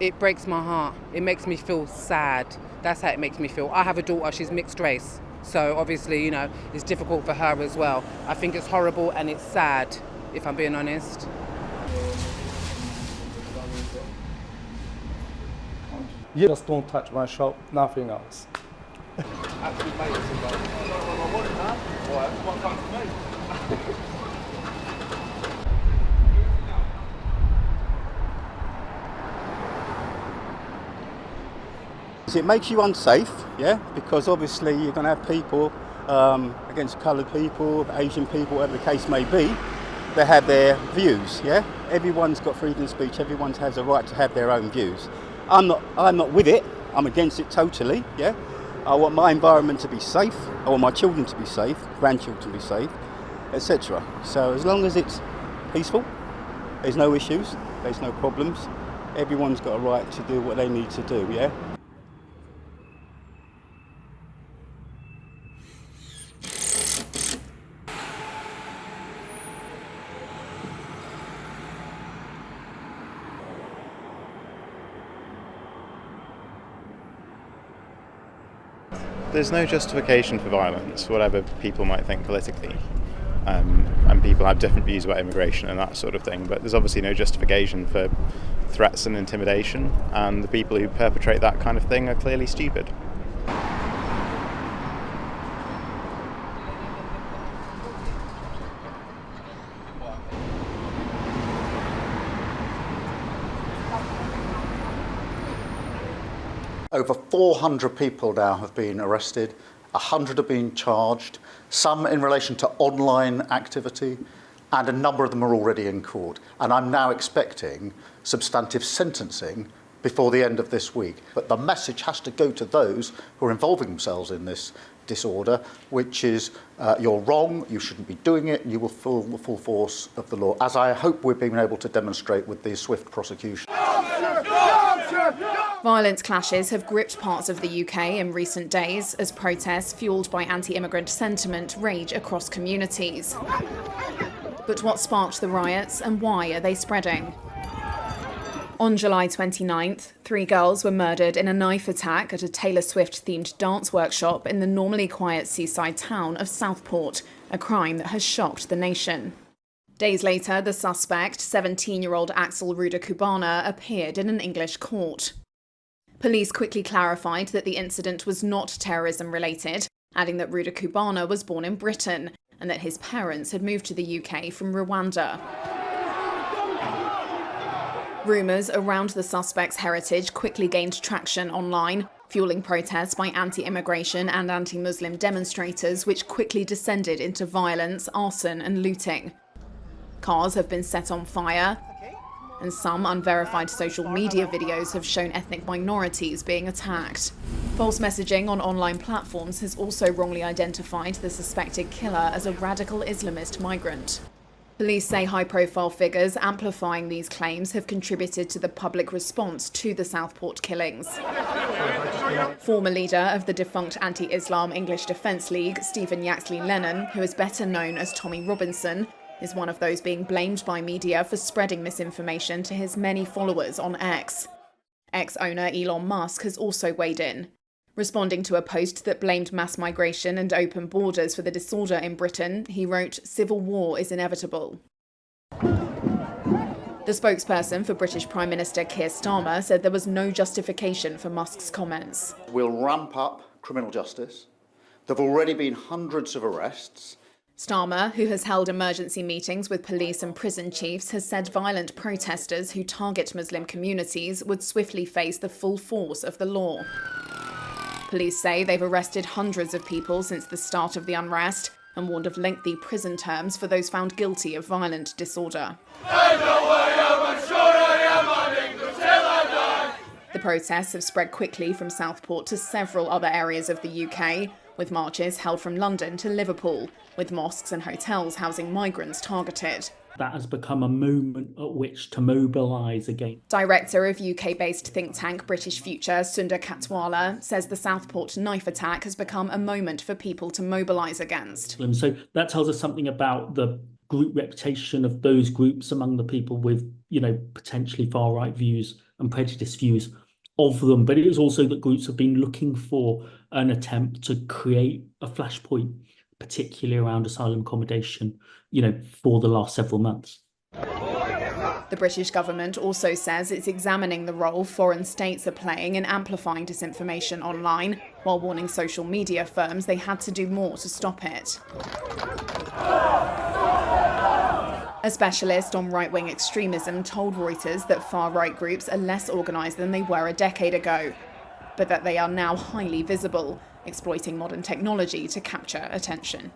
It breaks my heart. It makes me feel sad. That's how it makes me feel. I have a daughter, she's mixed race. So obviously, it's difficult for her as well. I think it's horrible and it's sad, if I'm being honest. You just don't touch my shop, nothing else. It makes you unsafe, yeah, because obviously you're going to have people against coloured people, Asian people, whatever the case may be. They have their views, yeah. Everyone's got freedom of speech. Everyone has a right to have their own views. I'm not with it. I'm against it totally, yeah. I want my environment to be safe. I want my children to be safe, grandchildren to be safe, etc. So as long as it's peaceful, there's no issues, there's no problems. Everyone's got a right to do what they need to do, yeah. There's no justification for violence, whatever people might think politically. And people have different views about immigration and that sort of thing, but there's obviously no justification for threats and intimidation, and the people who perpetrate that kind of thing are clearly stupid. Over 400 people now have been arrested, 100 have been charged, some in relation to online activity, and a number of them are already in court. And I'm now expecting substantive sentencing before the end of this week. But the message has to go to those who are involving themselves in this disorder, which is you're wrong, you shouldn't be doing it, and you will feel the full force of the law, as I hope we've been able to demonstrate with the swift prosecution. Violent clashes have gripped parts of the UK in recent days as protests fuelled by anti-immigrant sentiment rage across communities. But what sparked the riots and why are they spreading? On July 29th, 3 girls were murdered in a knife attack at a Taylor Swift-themed dance workshop in the normally quiet seaside town of Southport, a crime that has shocked the nation. Days later, the suspect, 17-year-old Axel Ruda-Cubana, appeared in an English court. Police quickly clarified that the incident was not terrorism-related, adding that Ruda-Cubana was born in Britain and that his parents had moved to the UK from Rwanda. Rumours around the suspect's heritage quickly gained traction online, fueling protests by anti-immigration and anti-Muslim demonstrators, which quickly descended into violence, arson and looting. Cars have been set on fire, and some unverified social media videos have shown ethnic minorities being attacked. False messaging on online platforms has also wrongly identified the suspected killer as a radical Islamist migrant. Police say high-profile figures amplifying these claims have contributed to the public response to the Southport killings. Former leader of the defunct anti-Islam English Defence League, Stephen Yaxley-Lennon, who is better known as Tommy Robinson, is one of those being blamed by media for spreading misinformation to his many followers on X. Ex-owner Elon Musk has also weighed in. Responding to a post that blamed mass migration and open borders for the disorder in Britain, he wrote, "Civil war is inevitable." The spokesperson for British Prime Minister Keir Starmer said there was no justification for Musk's comments. We'll ramp up criminal justice. There have already been hundreds of arrests. Starmer, who has held emergency meetings with police and prison chiefs, has said violent protesters who target Muslim communities would swiftly face the full force of the law. Police say they've arrested hundreds of people since the start of the unrest and warned of lengthy prison terms for those found guilty of violent disorder. The protests have spread quickly from Southport to several other areas of the UK, with marches held from London to Liverpool, with mosques and hotels housing migrants targeted. That has become a moment at which to mobilise again. Director of UK-based think tank British Future, Sundar Katwala, says the Southport knife attack has become a moment for people to mobilise against. So that tells us something about the group reputation of those groups among the people with, potentially far-right views and prejudiced views of them. But it is also that groups have been looking for an attempt to create a flashpoint, particularly around asylum accommodation, for the last several months. The British government also says it's examining the role foreign states are playing in amplifying disinformation online, while warning social media firms they had to do more to stop it. A specialist on right-wing extremism told Reuters that far-right groups are less organised than they were a decade ago, but that they are now highly visible, exploiting modern technology to capture attention.